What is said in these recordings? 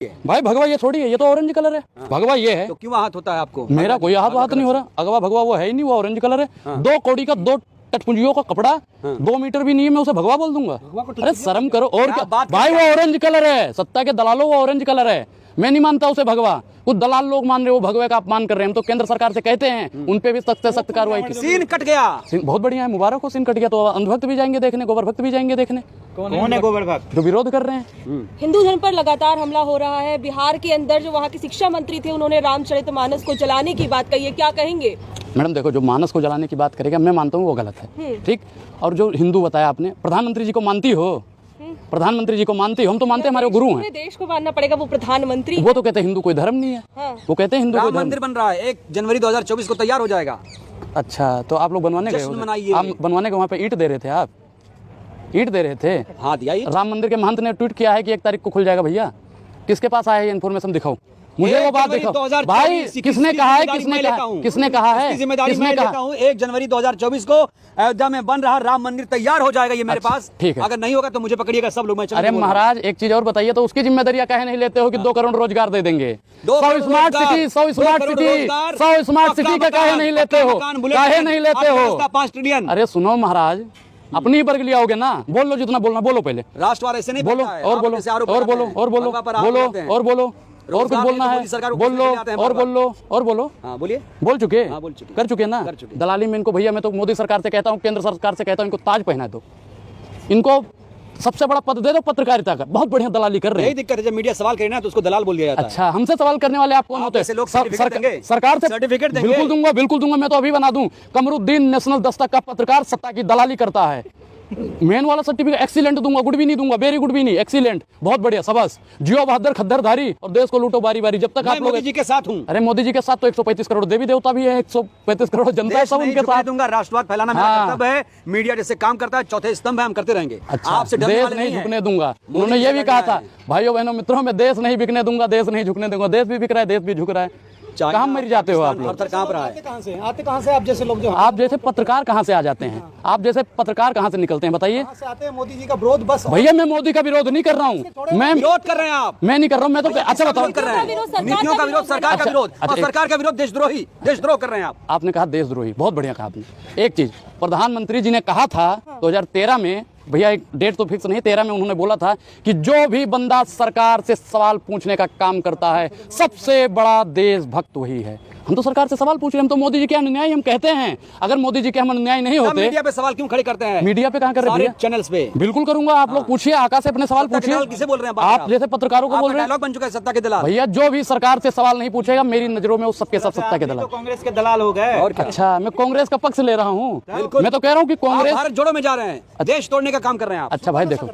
भाई भगवा ये थोड़ी है, ये तो ऑरेंज कलर है। भगवा ये है तो क्यों हाथ होता है आपको? मेरा कोई हाथ नहीं हो रहा। अगवा भगवा वो है ही नहीं, वो ऑरेंज कलर है। 2 कौड़ी का 2 टटपुंजियों का कपड़ा 2 मीटर भी नहीं है, मैं उसे भगवा बोल दूंगा? अरे शर्म करो। और क्या भाई, वो ऑरेंज कलर है। सत्ता के दलालों, वो ऑरेंज कलर है। मैं नहीं मानता उसे भगवा। कुछ दलाल लोग मान रहे हो भगवे का अपमान कर रहे हैं। हम तो केंद्र सरकार से कहते हैं उन पे भी सख्त से सख्त कार्रवाई की। सीन कट गया। सीन बहुत बढ़िया है, मुबारक हो। सीन कट गया तो अंधभक्त भी जाएंगे देखने, गोबर भक्त भी जाएंगे देखने। कौन है गोबर भक्त? जो विरोध कर रहे हैं। हिंदू धर्म पर लगातार हमला हो रहा है। बिहार के अंदर जो वहाँ के शिक्षा मंत्री थे, उन्होंने रामचरितमानस को जलाने की बात कही है, क्या कहेंगे? मैडम देखो, जो मानस को जलाने की बात करेगा, मैं मानता हूँ वो गलत है, ठीक। और जो हिंदू बताया आपने, प्रधानमंत्री जी को मानती हो? प्रधानमंत्री जी को मानती हो? हम तो मानते हैं, हमारे गुरु हैं। देश को मानना पड़ेगा, वो प्रधानमंत्री। वो तो कहते हैं हिंदू कोई धर्म नहीं है। हाँ। वो कहते हैं हिंदू कोई राम धर्म। मंदिर बन रहा है, 1 जनवरी 2024 को तैयार हो जाएगा। अच्छा, तो आप लोग बनवाने गए? आप बनवाने के वहाँ पे ईंट दे रहे थे? आप ईंट दे रहे थे? हाँ दिया। राम मंदिर के महंत ने ट्वीट किया है कि 1 तारीख को खुल जाएगा। भैया किसके पास आया है इन्फॉर्मेशन? दिखाओ मुझे वो बात दिखाओ भाई। किसने कहा है? किसने कहा है? किसने कहा है? जिम्मेदारी मैं लेता हूं। 1 जनवरी 2024 को अयोध्या में बन रहा राम मंदिर तैयार हो जाएगा। ये मेरे पास ठीक है। अगर नहीं होगा तो मुझे पकड़िएगा सब लोग। मैं अरे महाराज, एक चीज और बताइए, तो उसकी जिम्मेदारियां काहे नहीं लेते हो कि 2 करोड़ रोजगार दे देंगे? 100 स्मार्ट सिटी का काहे नहीं लेते हो? काहे नहीं लेते हो? 5 ट्रिलियन। अरे सुनो महाराज, अपनी ही वर्ग लिया होगे ना। बोल लो जितना बोलना, बोलो पहले। राष्ट्रवाद ऐसे नहीं बोलो और बोलो और बोलो और बोलो और बोलो और कुछ बोलना है बोल लो और बोल लो और बोलो। हाँ बोलिए। बोल चुके? कर चुके ना। दलाली में इनको, भैया मैं तो मोदी सरकार से कहता हूँ, केंद्र सरकार से कहता हूँ, इनको ताज पहना दो। इनको सबसे बड़ा पद दे दो पत्रकारिता का। बहुत बढ़िया दलाली कर रहे हैं। यही दिक्कत है, जब मीडिया सवाल करे ना तो उसको दलाल बोल दिया जाता है। अच्छा, हमसे सवाल करने वाले आप कौन होते हैं? सरकार से सर्टिफिकेट देंगे। बिल्कुल दूंगा। मैं तो अभी बना दूं। कमरुद्दीन नेशनल दस्तक का पत्रकार सत्ता की दलाली करता है। मेन वाला सर्टिफिकेट एक्सीलेंट दूंगा, गुड भी नहीं दूंगा, वेरी गुड भी नहीं, एक्सीलेंट। बहुत बढ़िया, शाबाश। जियो बहादुर खद्दरधारी और देश को लूटो बारी बारी। जब तक आप लोग मोदी जी के साथ हूं। अरे मोदी जी के साथ तो 135 करोड़ देवी देवता भी है, 135 करोड़ जनता है, सब उनके साथ दूंगा। राष्ट्रवाद फैलाना मेरा कर्तव्य है। मीडिया जैसे काम करता है, चौथे स्तंभ है, हम करते रहेंगे। आपसे देश नहीं झुकने दूंगा। उन्होंने ये भी कहा था, भाइयों बहनों मित्रों, मैं देश नहीं बिकने दूंगा, देश नहीं झुकने दूंगा। देश भी बिक रहा है, देश भी झुक रहा है। कहाँ मर जाते हो आप लोग? आते कहाँ से आप जैसे लोग? जो आप जैसे पत्रकार कहाँ से आ जाते हैं? आप जैसे पत्रकार कहाँ से निकलते हैं बताइए? आते हैं मोदी जी का विरोध। बस भैया मैं मोदी का विरोध नहीं कर रहा हूँ। मैं विरोध कर रहे हैं आप? मैं नहीं कर रहा हूँ। मैं तो अच्छा बताओ, कर रहे हैं नीतियों का विरोध, सरकार का विरोध। और सरकार का विरोध देशद्रोह कर रहे हैं आप। आपने कहा देशद्रोही, बहुत बढ़िया कहा आपने। एक चीज प्रधानमंत्री जी ने कहा था 2013 में, भैया एक डेट तो फिक्स नहीं, 13 में उन्होंने बोला था कि जो भी बंदा सरकार से सवाल पूछने का काम करता है, सबसे बड़ा देशभक्त वही है। हम तो सरकार से सवाल पूछ रहे हैं, हम तो मोदी जी के अनुयायी हम कहते हैं। अगर मोदी जी के हम अनुयायी नहीं होते, मीडिया पे सवाल क्यों खड़े करते हैं? मीडिया पे कहाँ कर रहे हैं? चैनल्स पे बिल्कुल करूंगा। आप लोग पूछिए, आका से अपने सवाल पूछिए। किसे बोल रहे हैं? आप जैसे पत्रकारों को बोल रहे हैं। डायलॉग बन चुका है सत्ता के दलाल। भैया जो भी सरकार से सवाल नहीं पूछेगा, मेरी नजरों में उस सबके सब सत्ता के दलाल। कांग्रेस के दलाल हो गए। और अच्छा, मैं कांग्रेस का पक्ष ले रहा हूँ। मैं तो कह रहा हूँ कि कांग्रेस भारत जोड़ो में जा रहे हैं, देश तोड़ने का काम कर रहे हैं आप। अच्छा भाई देखो,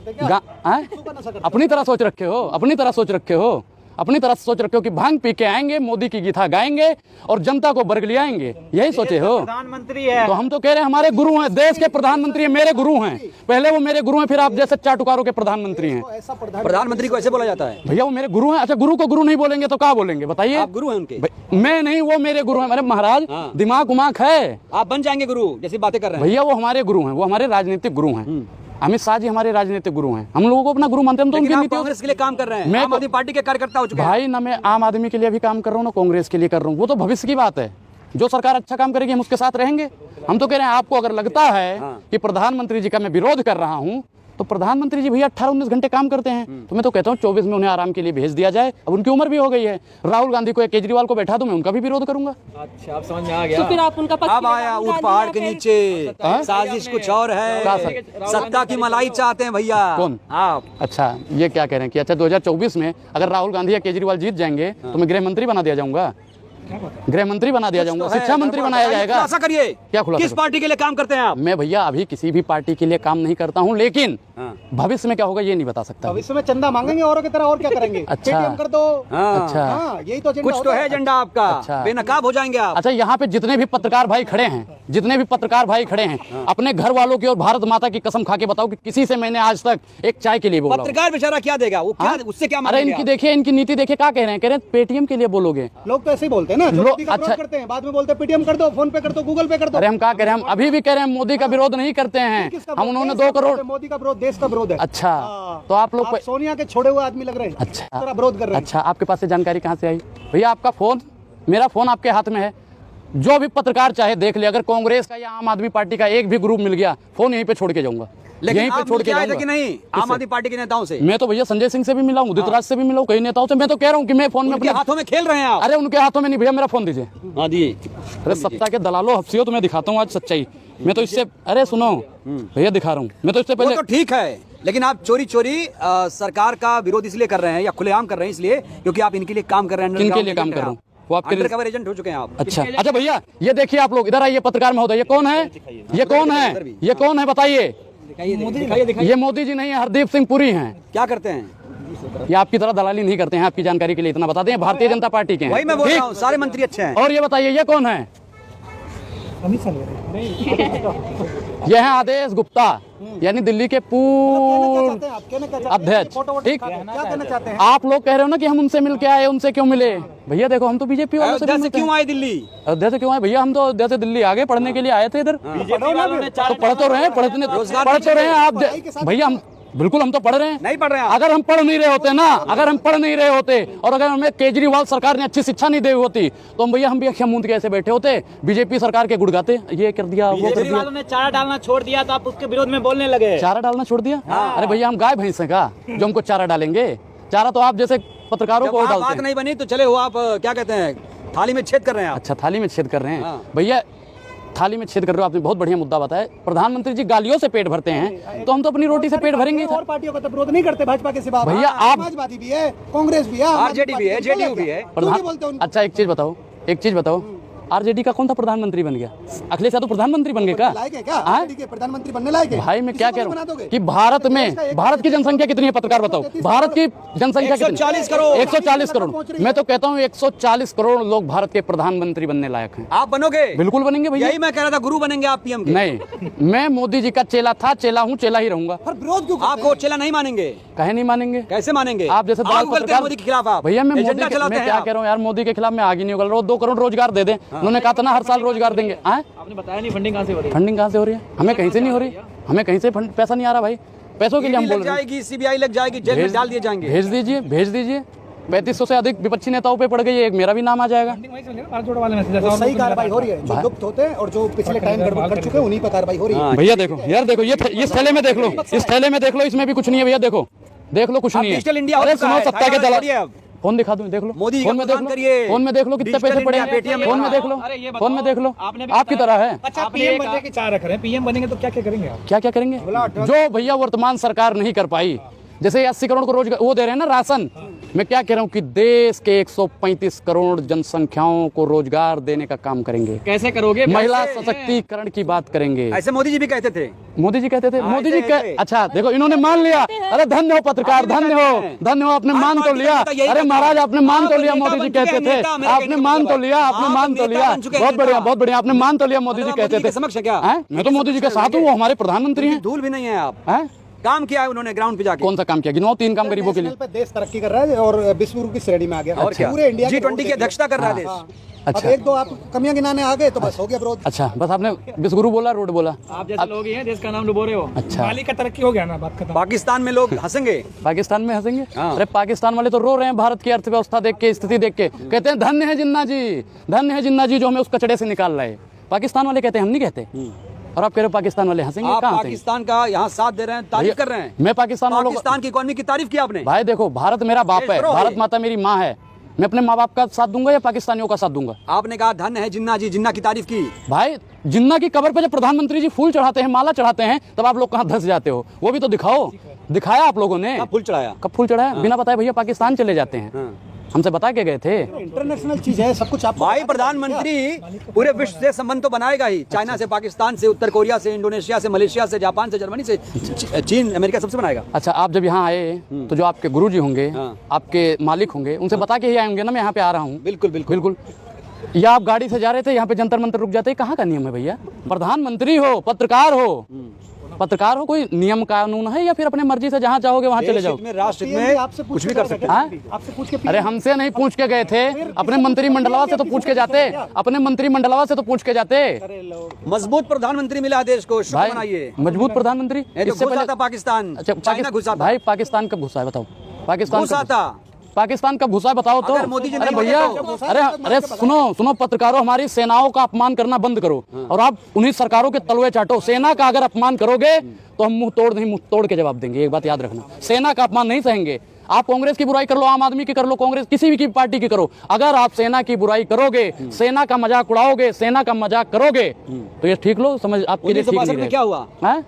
अपनी तरह सोच रखे हो, अपनी तरह सोच रखे हो, अपनी तरह सोच रखे हो कि भांग पी के आएंगे, मोदी की गीता गाएंगे और जनता को बर्ग ले आएंगे, यही सोचे हो? प्रधानमंत्री है तो हम तो कह रहे हैं हमारे गुरु हैं, देश के प्रधानमंत्री है, मेरे गुरु हैं। पहले वो मेरे गुरु हैं, फिर आप जैसे चाटुकारों के प्रधानमंत्री हैं। प्रधानमंत्री को ऐसे बोला जाता है? भैया वो मेरे गुरु हैं। अच्छा, गुरु को गुरु नहीं बोलेंगे तो क्या बोलेंगे बताइए? आप गुरु हैं उनके? मैं नहीं, वो मेरे गुरु हैं। अरे महाराज, दिमाग उमाग है? आप बन जाएंगे गुरु जैसी बातें कर रहे हैं। भैया वो हमारे गुरु हैं, वो हमारे राजनीतिक गुरु हैं। अमित शाह जी हमारे राजनीतिक गुरु हैं। हम लोगों को अपना गुरु मानते हैं। हम तो उनकी नीतियों कांग्रेस के लिए काम कर रहे हैं। मैं आम आदमी पार्टी के कार्यकर्ता हो चुके हैं। भाई ना, मैं आम आदमी के लिए भी काम कर रहा हूँ ना कांग्रेस के लिए कर रहा हूँ। वो तो भविष्य की बात है। जो सरकार अच्छा काम करेगी हम उसके साथ रहेंगे। हम तो कह रहे हैं, आपको अगर लगता है कि प्रधानमंत्री जी का मैं विरोध कर रहा हूँ, तो प्रधानमंत्री जी भैया 18-19 घंटे काम करते हैं। तो मैं तो कहता हूँ 24 में उन्हें आराम के लिए भेज दिया जाए। अब उनकी उम्र भी हो गई है। राहुल गांधी को या केजरीवाल को बैठा दूं, मैं उनका भी विरोध करूंगा। अच्छा, आप समझ में आ गया। तो फिर आप उनका पक्ष? अब आया ऊंट पहाड़ के नीचे, साजिश कुछ और है। सत्ता की मलाई चाहते हैं भैया। कौन? आप। अच्छा, ये क्या कह रहे हैं कि अच्छा 2024 में अगर राहुल गांधी या केजरीवाल जीत जाएंगे तो मैं गृह मंत्री बना दिया जाऊंगा, गृह मंत्री बना दिया जाऊंगा, शिक्षा मंत्री बनाया जाएगा। खुलासा करिए, क्या खुलासा? किस पार्टी के लिए काम करते हैं आप? मैं भैया अभी किसी भी पार्टी के लिए काम नहीं करता हूं, लेकिन भविष्य में क्या होगा ये नहीं बता सकता। भविष्य में चंदा मांगेंगे औरों की तरह, और क्या करेंगे? अच्छा। पेटीएम कर दो। अच्छा, यही तो कुछ तो है एजेंडा आपका। अच्छा। बेनकाब हो जाएंगे आप। अच्छा, यहाँ पे जितने भी पत्रकार भाई खड़े हैं, अपने घर वालों की और भारत माता की कसम खा के बताओ कि किसी से मैंने आज तक एक चाय के लिए बोला? पत्रकार बेचारा क्या देगा वो? क्या उससे क्या? अरे इनकी देखिए, इनकी नीति देखिए, क्या कह रहे हैं? कह रहे हैं पेटीएम के लिए बोलोगे। लोग तो ऐसे ही बोलते है ना, जो लो- मोदी का विरोध अच्छा। करते हैं बाद में बोलते हैं पेटीएम कर दो, फोन पे कर दो, गूगल पे कर दो। अरे हम क्या करें, हम अभी भी कह रहे हैं मोदी का विरोध नहीं करते हैं किसका हम, विरोध? उन्होंने देश का 2 करोड़। विरोध है, मोदी का विरोध देश का विरोध है। अच्छा, हाँ। तो आप लोग सोनिया के छोड़े हुए आदमी लग रहे हैं। अच्छा, तेरा विरोध कर रहे हैं। अच्छा, आपके पास से जानकारी कहाँ से आई भैया? आपका फोन, मेरा फोन आपके हाथ में है, जो भी पत्रकार चाहे देख ले। अगर कांग्रेस का या आम आदमी पार्टी का एक भी ग्रुप मिल गया, फोन यहीं पे छोड़ के जाऊंगा, लेकिन यहीं पे आप छोड़ के मिल के आए थे जाऊंगा। कि नहीं आम आदमी पार्टी के नेताओं से? मैं तो भैया संजय सिंह से भी मिला हूँ, उदित राज से भी मिला हूँ, कई नेताओं से। मैं तो कह रहा हूँ कि मैं फोन में उनके अपने, हाथों में खेल रहे हैं आप। अरे उनके हाथों में नहीं भैया, मेरा फोन दीजिए। हाँ दिए। अरे सत्ता के दलालो हफ्सियो, तुम्हें दिखाता हूँ आज सच्चाई। मैं तो इससे, अरे सुनो भैया दिखा रहा हूँ, मैं तो इससे वो पहले तो ठीक है, लेकिन आप चोरी चोरी सरकार का विरोध इसलिए कर रहे हैं या खुलेआम कर रहे हैं इसलिए क्योंकि आप इनके लिए काम कर रहे हैं। किनके लिए काम कर रहा हूँ? वो आपके अंडर कवर एजेंट हो चुके हैं आप। अच्छा अच्छा भैया, ये देखिए आप लोग इधर आइए, पत्रकार महोदय, ये कौन है? ये कौन है? ये कौन है बताइए? ये मोदी जी नहीं है, हरदीप सिंह पुरी हैं। क्या करते हैं? ये आपकी तरह दलाली नहीं करते हैं, आपकी जानकारी के लिए इतना बता दें, भारतीय जनता पार्टी के हैं। वही मैं बोल ठीक? रहा हूँ, सारे मंत्री अच्छे हैं। और ये बताइए ये कौन है? ये है आदेश गुप्ता, यानी दिल्ली के पूर्व आप कहना क्या चाहते हैं? अध्यक्ष। फोटो वोटो ठीक, क्या कहना चाहते हैं? आप लोग कह रहे हो ना कि हम उनसे मिल के आए, उनसे क्यों मिले? भैया देखो, हम तो बीजेपी वालों से भी अयोध्या से मिलते हैं। क्यों आए दिल्ली? अयोध्या से क्यों आए भैया? हम तो अयोध्या से दिल्ली आगे पढ़ने के लिए आए थे इधर। तो पढ़ तो रहे हैं, पढ़ तो रहे हैं आप भैया। हम बिल्कुल, हम तो पढ़ रहे हैं। नहीं पढ़ रहे हैं आप। अगर हम पढ़ नहीं रहे होते ना, अगर हम पढ़ नहीं रहे होते और अगर हमें केजरीवाल सरकार ने अच्छी शिक्षा नहीं दी होती तो हम भैया, हम भी अखियां मूंद के ऐसे बैठे होते, बीजेपी सरकार के गुड़ गाते, ये कर दिया वो कर दिया। केजरीवाल ने चारा डालना छोड़ दिया तो आप उसके विरोध में बोलने लगे। चारा डालना छोड़ दिया? अरे भैया, हम गाय भैंस हैं का जो हमको चारा डालेंगे? चारा तो आप जैसे पत्रकारों जब को वहाँ डालते बात हैं। नहीं बनी तो चले हो आप क्या कहते हैं, थाली में छेद कर रहे हैं आप। अच्छा, थाली में छेद कर रहे हैं हाँ। भैया, थाली में छेद कर रहे हो, आपने बहुत बढ़िया मुद्दा बताया। प्रधानमंत्री जी गालियों से पेट भरते हैं, तो हम तो अपनी रोटी से पेट भरेंगे ही। और पार्टियों का तो विरोध नहीं करते भाजपा के सिवा। भैया, आप- समाजवादी भी है, कांग्रेस भी है, आम आदमी आरजेडी भी है, पार्टी जेडीयू भी है। क्यों नहीं बोलते उनको? अच्छा, एक चीज बताओ, आरजेडी का कौन सा प्रधानमंत्री बन गया? अखिलेश यादव प्रधानमंत्री बन गए क्या? लायक है क्या? हाँ? आरजेडी के प्रधानमंत्री बनने लायक है? भाई मैं क्या किसी कह को रहा बना हूँ दोगे? कि भारत में, भारत की जनसंख्या कितनी है? पत्रकार बताओ, भारत की जनसंख्या कितनी? 140 करोड़। 140 करोड़। मैं तो कहता हूँ 140 करोड़ लोग भारत के प्रधानमंत्री बनने लायक हैं। आप बनोगे? बिल्कुल बनेंगे भैया। यही मैं कह रहा था, गुरु बनेंगे आप पीएम के। नहीं, मैं मोदी जी का चेला था, चेला हूँ, चेला ही रहूंगा। पर विरोध क्यों करते आपको चेला नहीं मानेंगे? कहे नहीं मानेंगे? कैसे मानेंगे? आप जैसे दलाल आग उगलते हैं मोदी के खिलाफ आप। भैया, मैं मोदी एजेंडा के, चलाते मैं हैं क्या आप। कह रहा हूँ यार, मोदी के खिलाफ मैं आगे नहीं उगल रहा हूँ। 2 करोड़ रोजगार दे दें, उन्होंने कहा था ना हर साल रोजगार देंगे। आपने बताया नहीं फंडिंग कहाँ से हो रही है? फंडिंग कहाँ से हो रही है? हमें कहीं से नहीं हो रही, हमें कहीं से पैसा नहीं आ रहा भाई। पैसों के लिए हम ईडी बोल लग रहे हैं। जाएगी, सीबीआई लग जाएगी, जेल में डाल दिए जाएंगे। भेज दीजिए, भेज दीजिए। 3500 से अधिक विपक्षी नेताओं पे पड़ गई है, एक मेरा भी नाम आ जाएगा। वो सही कार्रवाई हो रही है, जो गुप्त होते हैं और जो पिछले टाइम गड़बड़ कर चुके हैं उन्हीं पर कार्रवाई हो रही है। भैया देखो यार, देखो ये इस थैले में देख लो, इस थैले में देख लो, इसमें भी कुछ नहीं है भैया। देखो देख लो, कुछ नहीं है। डिजिटल इंडिया हो अरे चुका सुनो, है, सत्ता के थाईलैंड दलाल, छोड़िए अब। फोन दिखा दूं, देख लो मोदी जी का फोन में देख मतदान लो, करिए। फोन में देख लो कितने डिजिटल पैसे पड़े इंडिया, हैं, पेटीएम में फोन में देख लो, अरे ये बताओ, फोन में देख लो, आपने भी आपकी तरह है। अच्छा, पीएम बनने के 4 रख रहे हैं, पीएम बनेंगे तो क्या क्या करेंगे आप? क्या क्या करेंगे? जो भैया वर्तमान सरकार नहीं कर पाई, जैसे 80 करोड़ को रोजगार वो दे रहे हैं ना, राशन। मैं क्या कह रहा हूँ कि देश के 135 करोड़ जनसंख्याओं को रोजगार देने का काम करेंगे। कैसे करोगे? महिला सशक्तिकरण की बात करेंगे। ऐसे मोदी जी भी कहते थे। मोदी जी कहते थे, मोदी जी ऐसे- ऐसे। अच्छा देखो, इन्होंने मान लिया। अरे धन्य हो पत्रकार, धन्य हो, धन्य हो, आपने हर मान तो पार्टी लिया। का नेता यही अरे कहता महाराज, है। आपने मान तो आप लिया, नेता मोदी जी बन चुके कहते हैं, थे, नेता, मेरे आपने कहने का मान तो मतलब लिया, आपने आप मान तो नेता लिया। बन चुके हैं, बहुत बढ़िया, नेता। बहुत बढ़िया, आपने मान तो लिया, मोदी जी मतलब कहते मोदी थे। के समक्ष है क्या? हैं? मैं तो मोदी जी के साथ हूँ, वो हमारे प्रधानमंत्री हैं। धूल भी नहीं है आप। हैं? काम किया है उन्होंने ग्राउंड पे जाके। कौन सा काम किया? गिनवाओ 3 काम गरीबों के लिए। नेशनल पे देश तरक्की कर रहा है और विश्व गुरु की श्रेणी में आ गया। और क्या? पूरे इंडिया के G20 की अध्यक्षता कर रहा है देश। अब अच्छा। 1-2 आप कमियां गिनाने आ गए तो बस हो गया विरोध। अच्छा, बस आपने विश्वगुरु बोला, रोड बोला। आप जैसे लोग ही हैं, देश का नाम डुबो रहे हो। अच्छा, माली का तरक्की हो गया ना, बात खत्म। पाकिस्तान में लोग हंसेंगे। पाकिस्तान में हंसेंगे? हाँ। अरे पाकिस्तान वाले तो रो रहे हैं भारत की अर्थव्यवस्था देख के, स्थिति देख के। कहते हैं धन्य है जिन्ना जी, धन्य है जिन्ना जी जो हमें उस कचड़े से निकाल लाए। पाकिस्तान वाले कहते हैं, हम नहीं कहते। और आप कह रहे हो पाकिस्तान वाले हंसेंगे? आप कहाँ हंसेंगे? पाकिस्तान का यहाँ साथ दे रहे हैं, तारीफ कर रहे हैं। मैं पाकिस्तान वालों को, पाकिस्तान की इकोनॉमी की तारीफ की आपने। भाई देखो, भारत मेरा बाप है, देशद्रोह भारत है। माता मेरी माँ है। मैं अपने माँ बाप का साथ दूंगा या पाकिस्तानियों का साथ दूंगा? आपने कहा धन्य है जिन्ना जी, जिन्ना की तारीफ की। भाई जिन्ना की कबर पे जब प्रधानमंत्री जी फूल चढ़ाते हैं, माला चढ़ाते हैं, तब आप लोग कहाँ धंस जाते हो? वो भी तो दिखाओ। दिखाया आप लोगों ने? कब फूल चढ़ाया? कब फूल चढ़ाया? बिना बताए भैया पाकिस्तान चले जाते हैं। हमसे बता के गए थे। इंटरनेशनल चीज है, सब कुछ आप भाई प्रधानमंत्री पूरे विश्व से संबंध तो बनाएगा ही। चाइना से, पाकिस्तान से, उत्तर कोरिया से, इंडोनेशिया से, मलेशिया से, जापान से, जर्मनी से, चीन, अमेरिका, सबसे बनाएगा। अच्छा, आप जब यहाँ आए तो जो आपके गुरुजी होंगे, हाँ। आपके मालिक होंगे, उनसे बता के ही आए होंगे ना मैं यहाँ पे आ रहा हूँ। बिल्कुल बिल्कुल बिल्कुल। या आप गाड़ी से जा रहे थे, यहाँ पे जंतर मंतर रुक जाते, कहाँ का नियम है भैया? प्रधानमंत्री हो, पत्रकार हो, पत्रकार हो, कोई नियम कानून है या फिर अपने मर्जी से जहाँ चाहोगे वहाँ चले जाओ? में राष्ट्र में आपसे कुछ भी कर सकते हैं। हाँ? आपसे पूछ के अरे हमसे नहीं पूछ के गए थे, अपने मंत्रिमंडलवा से तो पूछ के जाते, अपने मंत्रिमंडलवा से तो पूछ के जाते। मजबूत प्रधानमंत्री मिला देश को, शुक्र भाई मनाइए। मजबूत प्रधानमंत्री ये तो घुसा था पाकिस्तान, अच्छा चाइना घुसा था। भाई पाकिस्तान कब घुसा है बताओ? घुसा था। पाकिस्तान कब घुसा है बताओ तो? अगर मोदी जी अरे नहीं भैया, होते तो- अरे सुनो पत्रकारों, हमारी सेनाओं का अपमान करना बंद करो और आप उन्हीं सरकारों के तलवे चाटो। सेना का अगर अपमान करोगे तो हम मुंह तोड़ के जवाब देंगे। एक बात याद रखना, सेना का अपमान नहीं सहेंगे। आप कांग्रेस की बुराई कर लो, आम आदमी की कर लो, कांग्रेस किसी भी की पार्टी की करो, अगर आप सेना की बुराई करोगे, सेना का मजाक उड़ाओगे, सेना का मजाक करोगे तो ये ठीक लो, समझ आपके लिए ठीक नहीं 1962 में क्या हुआ? है?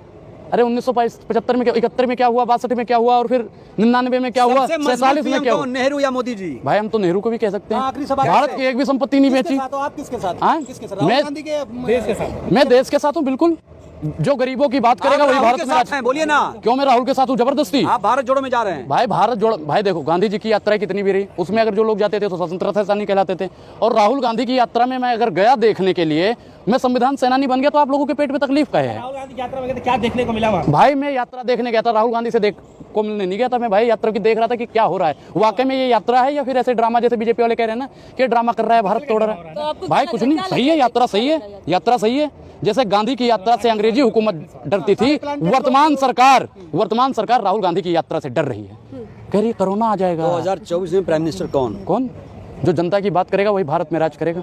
अरे 1975 में, 71 में क्या हुआ, 62 में क्या हुआ और फिर 99 में क्या हुआ, 47 में क्या हुआ? नेहरू या मोदी जी? भाई हम तो नेहरू को भी कह सकते हैं। आखिरी सवाल भारत है। की एक भी संपत्ति नहीं बेची। आप किसके साथ? हाँ? किसके साथ? राहुल मैं गांधी के देश के साथ। मैं देश के साथ हूँ, बिल्कुल। जो गरीबों की बात करेगा आप वही राहुल भारत के में साथ हैं, बोलिए ना। क्यों मैं राहुल के साथ हूँ जबरदस्ती? आप भारत जोड़ो में जा रहे हैं। भाई भारत जोड़, भाई देखो गांधी जी की यात्रा कितनी भी रही, उसमें अगर जो लोग जाते थे तो स्वतंत्रता सेनानी कहलाते थे। और राहुल गांधी की यात्रा में मैं अगर गया देखने के लिए, मैं संविधान सेनानी बन गया तो आप लोगों के पेट में तकलीफ का है? राहुल गांधी की यात्रा में गए थे, क्या देखने को मिला वहाँ? भाई मैं यात्रा देखने गया था, राहुल गांधी से को मिलने नहीं गया था मैं। भाई यात्रा की देख रहा था कि क्या हो रहा है, वाकई में ये यात्रा है या फिर ऐसे ड्रामा, जैसे बीजेपी वाले कह रहे हैं ना कि ड्रामा कर रहा है, भारत तोड़ रहा तो है। आपको भाई क्या कुछ लगता नहीं, है? सही है, यात्रा सही है, यात्रा सही है। जैसे गांधी की यात्रा से अंग्रेजी हुकूमत डरती थी, वर्तमान सरकार राहुल गांधी की यात्रा से डर रही है, कह रही है कोरोना आ जाएगा। 2024 में प्राइम मिनिस्टर कौन? कौन? जो जनता की बात करेगा वही भारत में राज करेगा।